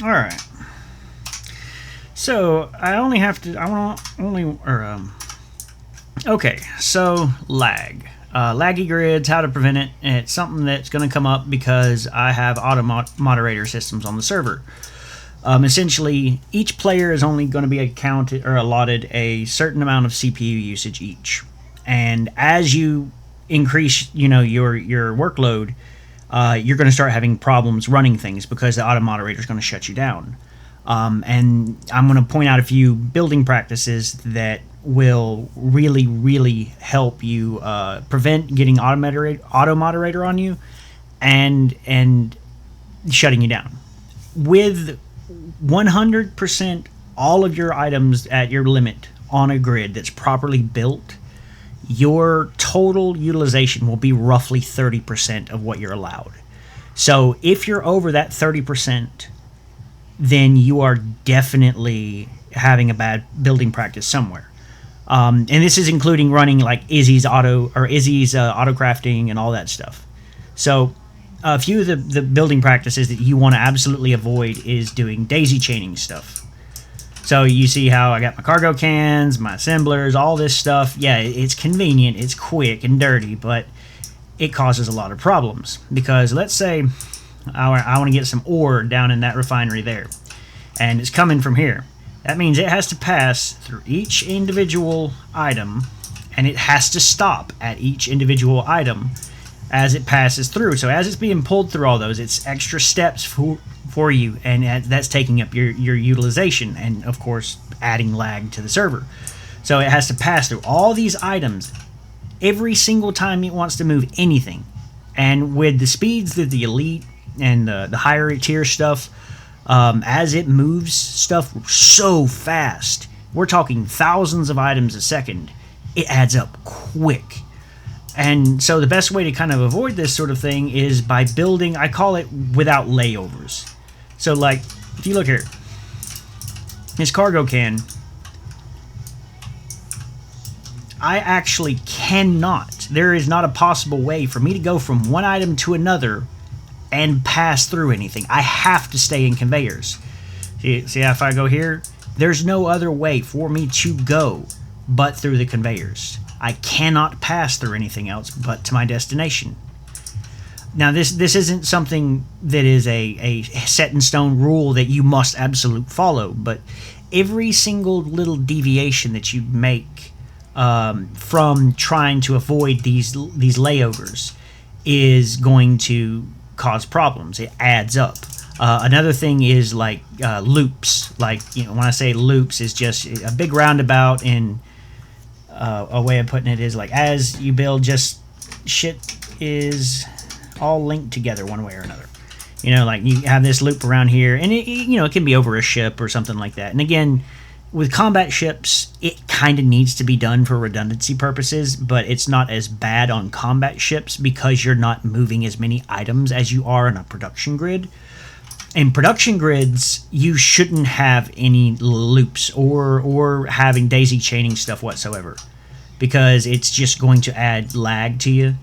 All right. So I only have to. I want only or Okay. So lag. Laggy grids, how to prevent it. It's something that's going to come up because I have auto moderator systems on the server. Essentially, each player is only going to be accounted or allotted a certain amount of CPU usage each, and as you increase, your workload, you're going to start having problems running things because the auto moderator is going to shut you down. And I'm going to point out a few building practices that will really, really help you prevent getting auto moderator on you and shutting you down. With 100% all of your items at your limit on a grid that's properly built, your total utilization will be roughly 30% of what you're allowed. So if you're over that 30%, then you are definitely having a bad building practice somewhere. And this is including running like Izzy's auto crafting and all that stuff. So a few of the building practices that you want to absolutely avoid is doing daisy chaining stuff. So you see how I got my cargo cans, my assemblers, all this stuff. Yeah, it's convenient, it's quick and dirty, but it causes a lot of problems. Because let's say I want to get some ore down in that refinery there, and it's coming from here. That means it has to pass through each individual item, and it has to stop at each individual item as it passes through. So as it's being pulled through all those, it's extra steps for you, and that's taking up your utilization and, of course, adding lag to the server. So it has to pass through all these items every single time it wants to move anything. And with the speeds that the elite and the higher tier stuff, as it moves stuff so fast, we're talking thousands of items a second, it adds up quick. And so the best way to kind of avoid this sort of thing is by building, I call it without layovers. So like, if you look here, this cargo can, I actually cannot, there is not a possible way for me to go from one item to another and pass through anything. I have to stay in conveyors. See if I go here, there's no other way for me to go but through the conveyors. I cannot pass through anything else but to my destination. Now, this isn't something that is a set in stone rule that you must absolutely follow, but every single little deviation that you make from trying to avoid these layovers is going to cause problems. It adds up. Another thing is like loops. Like, when I say loops, is just a big roundabout. In a way of putting it is like, as you build, just shit is all linked together one way or another. Like you have this loop around here, and it can be over a ship or something like that. And again, with combat ships, it kind of needs to be done for redundancy purposes, but it's not as bad on combat ships because you're not moving as many items as you are in a production grid. In production grids, you shouldn't have any loops or having daisy chaining stuff whatsoever, because it's just going to add lag to you,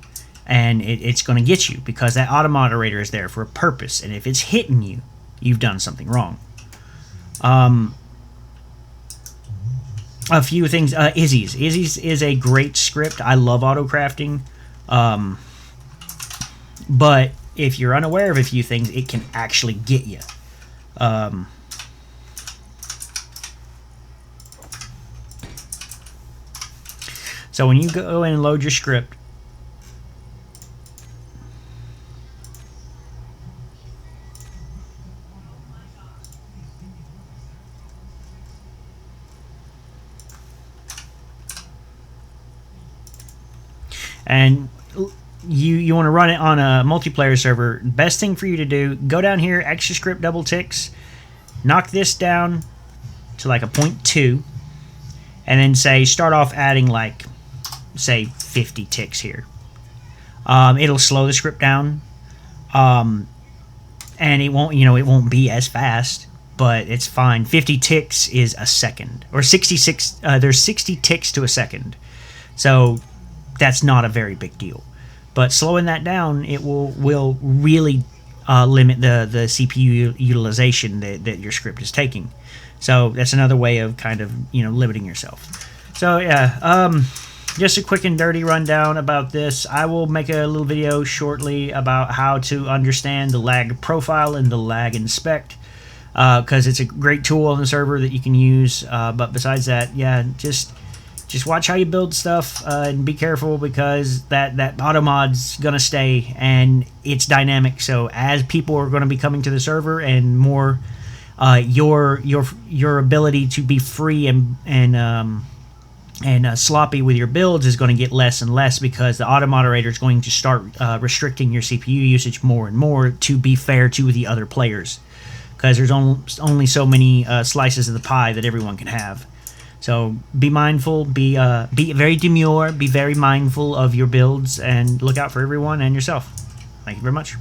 and it's going to get you, because that auto moderator is there for a purpose, and if it's hitting you, you've done something wrong. A few things. Izzy's is a great script. I love auto crafting, but if you're unaware of a few things, it can actually get you. So when you go in and load your script, and you want to run it on a multiplayer server, best thing for you to do, go down here, extra script double ticks, knock this down to like a 0.2, and then start off adding like, say, 50 ticks here. It'll slow the script down, and it won't be as fast, but it's fine. 50 ticks is a second, or 66. There's 60 ticks to a second, so that's not a very big deal. But slowing that down, it will really limit the CPU utilization that your script is taking. So that's another way of kind of limiting yourself. So yeah, just a quick and dirty rundown about this. I will make a little video shortly about how to understand the lag profile and the lag inspect, because it's a great tool on the server that you can use. But besides that, yeah, just watch how you build stuff, and be careful, because that auto mod's gonna stay and it's dynamic. So as people are going to be coming to the server, and more, your ability to be free and sloppy with your builds is going to get less and less, because the auto moderator is going to start restricting your CPU usage more and more to be fair to the other players, because there's only so many slices of the pie that everyone can have. So be mindful, be very demure, be very mindful of your builds, and look out for everyone and yourself. Thank you very much.